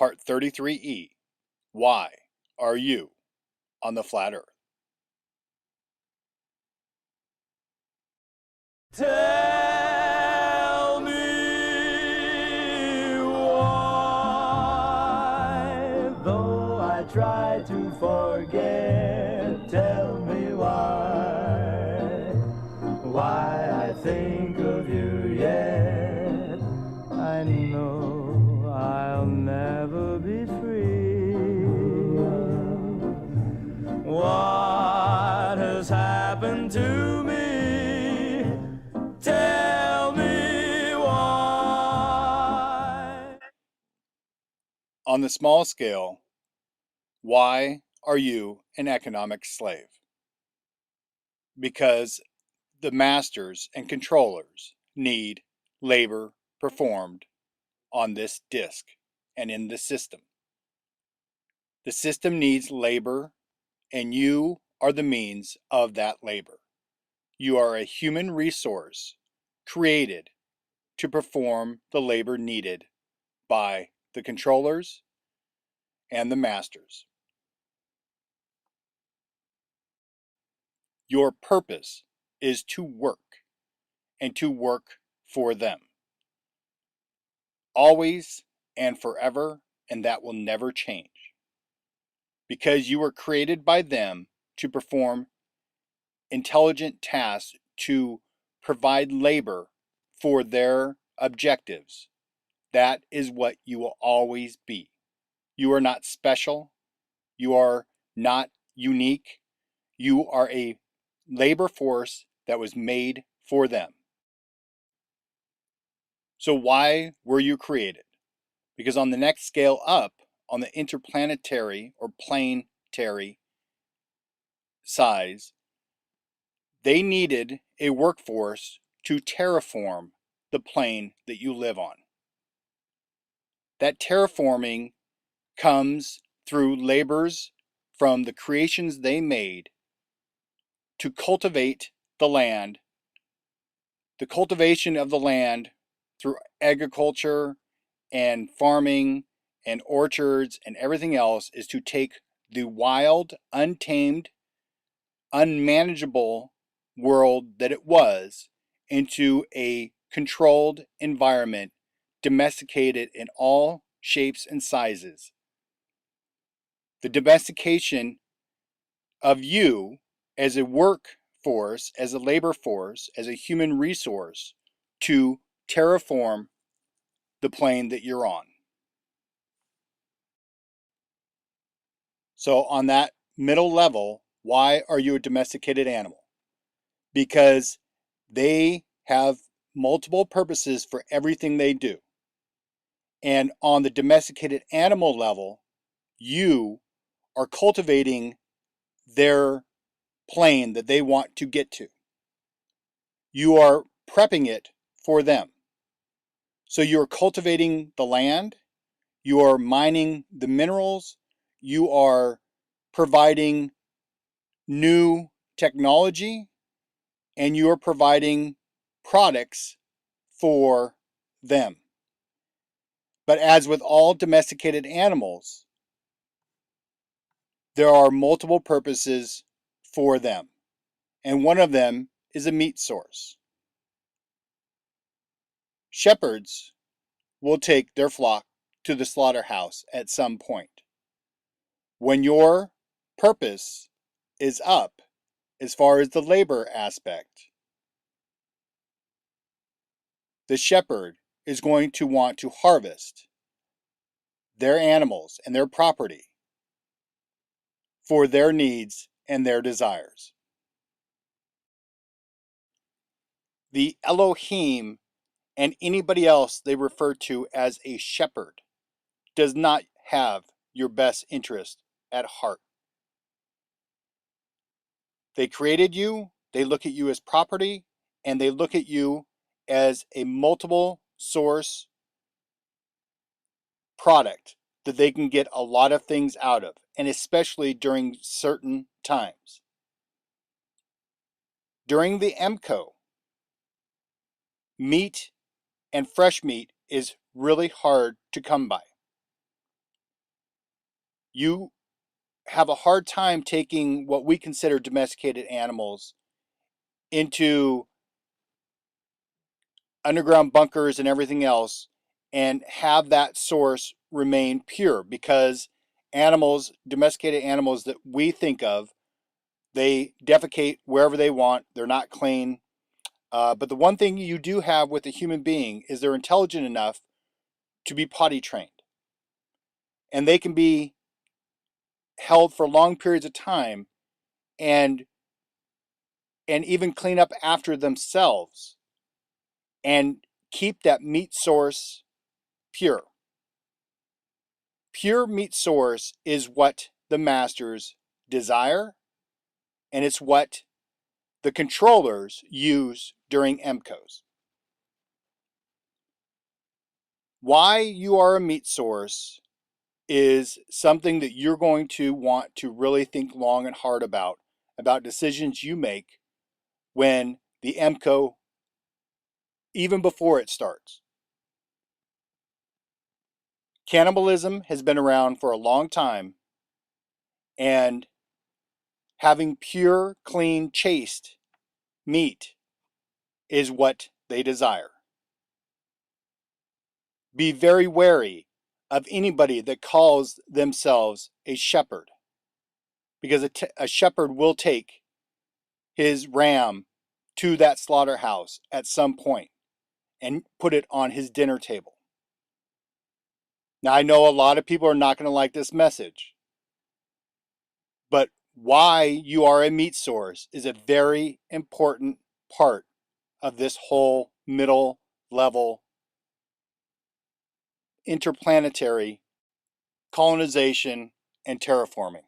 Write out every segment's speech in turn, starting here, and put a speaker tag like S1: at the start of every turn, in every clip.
S1: Part 33E. Why are you on the flat earth?
S2: Tell me why, though I try to forget, tell me why I think of you yet. I know I'll never be free. What has happened to me? Tell me why.
S1: On the small scale, why are you an economic slave? Because the masters and controllers need labor performed on this disk and in the system. The system needs labor, and you are the means of that labor. You are a human resource created to perform the labor needed by the controllers and the masters. Your purpose is to work and to work for them. Always and forever, and that will never change. Because you were created by them to perform intelligent tasks to provide labor for their objectives. That is what you will always be. You are not special. You are not unique. You are a labor force that was made for them. So why were you created? Because on the next scale up, on the interplanetary or planetary size, they needed a workforce to terraform the plane that you live on. That terraforming comes through labors from the creations they made to cultivate the land. The cultivation of the land through agriculture and farming and orchards and everything else is to take the wild, untamed, unmanageable world that it was into a controlled environment, domesticated in all shapes and sizes. The domestication of you as a workforce, as a labor force, as a human resource to terraform the plane that you're on. So on that middle level, why are you a domesticated animal? Because they have multiple purposes for everything they do. And on the domesticated animal level, you are cultivating their plane that they want to get to. You are prepping it for them. So you're cultivating the land, you are mining the minerals, you are providing new technology, and you are providing products for them. But as with all domesticated animals, there are multiple purposes for them, and one of them is a meat source. Shepherds will take their flock to the slaughterhouse at some point. When your purpose is up, as far as the labor aspect, the shepherd is going to want to harvest their animals and their property for their needs and their desires. The Elohim and anybody else they refer to as a shepherd does not have your best interest at heart. They created you, they look at you as property, and they look at you as a multiple source product that they can get a lot of things out of, and especially during certain times. During the MCO, meat and fresh meat is really hard to come by. you have a hard time taking what we consider domesticated animals into underground bunkers and everything else and have that source remain pure, because animals, domesticated animals that we think of, they defecate wherever they want. They're not clean. But the one thing you do have with a human being is they're intelligent enough to be potty trained. And they can be held for long periods of time and even clean up after themselves and keep that meat source pure. Pure meat source is what the masters desire, and it's what the controllers use during MCOs. Why you are a meat source is something that you're going to want to really think long and hard about decisions you make when the MCO, even before it starts. Cannibalism has been around for a long time, and having pure, clean, chaste meat is what they desire. Be very wary of anybody that calls themselves a shepherd, because a shepherd will take his ram to that slaughterhouse at some point and put it on his dinner table. Now, I know a lot of people are not going to like this message, but why you are a meat source is a very important part of this whole middle level interplanetary colonization and terraforming.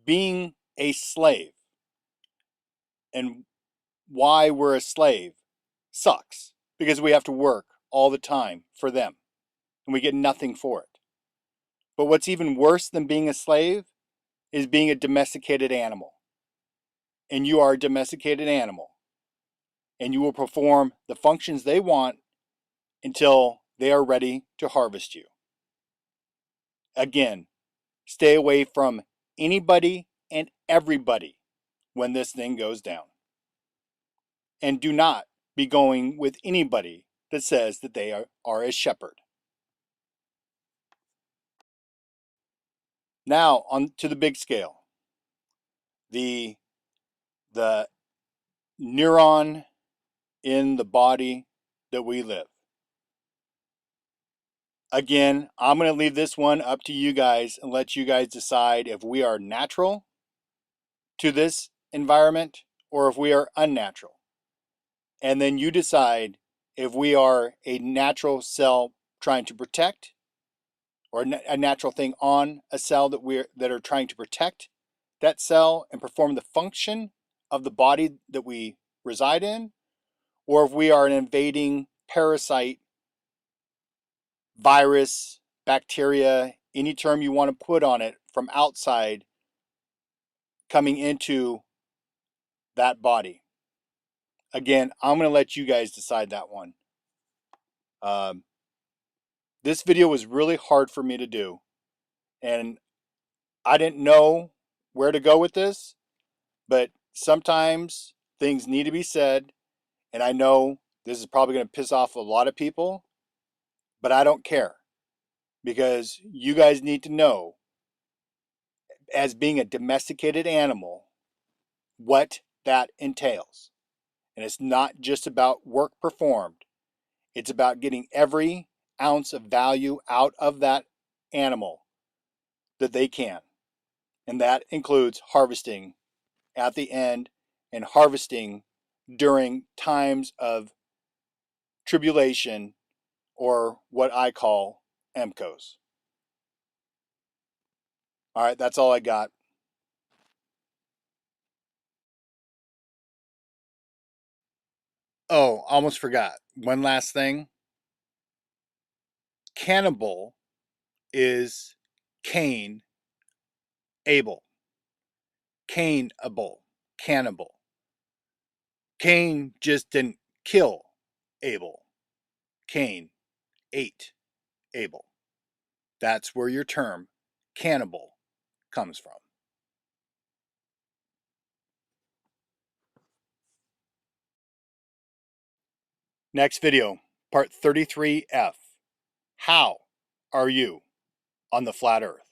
S1: Being a slave and why we're a slave sucks, because we have to work all the time for them and we get nothing for it. But what's even worse than being a slave is being a domesticated animal. And you are a domesticated animal, and you will perform the functions they want until they are ready to harvest you. Again, stay away from anybody and everybody when this thing goes down. And do not be going with anybody that says that they are a shepherd. Now, on to the big scale. The neuron in the body that we live. Again, I'm going to leave this one up to you guys and let you guys decide if we are natural to this environment or if we are unnatural. And then you decide if we are a natural cell trying to protect, or a natural thing on a cell that are trying to protect that cell and perform the function of the body that we reside in, or if we are an invading parasite, virus, bacteria, any term you want to put on it, from outside coming into that body. Again, I'm going to let you guys decide that one. This video was really hard for me to do, and I didn't know where to go with this, but sometimes things need to be said, and I know this is probably going to piss off a lot of people, but I don't care, because you guys need to know, as being a domesticated animal, what that entails. And it's not just about work performed. It's about getting every ounce of value out of that animal that they can. And that includes harvesting at the end and harvesting during times of tribulation, or what I call MCOs. All right, that's all I got. Oh, almost forgot. One last thing. Cannibal is Cain, Abel. Cain-able, cannibal. Cain just didn't kill Abel. Cain ate Abel. That's where your term cannibal comes from. Next video, part 33F. How are you on the flat earth?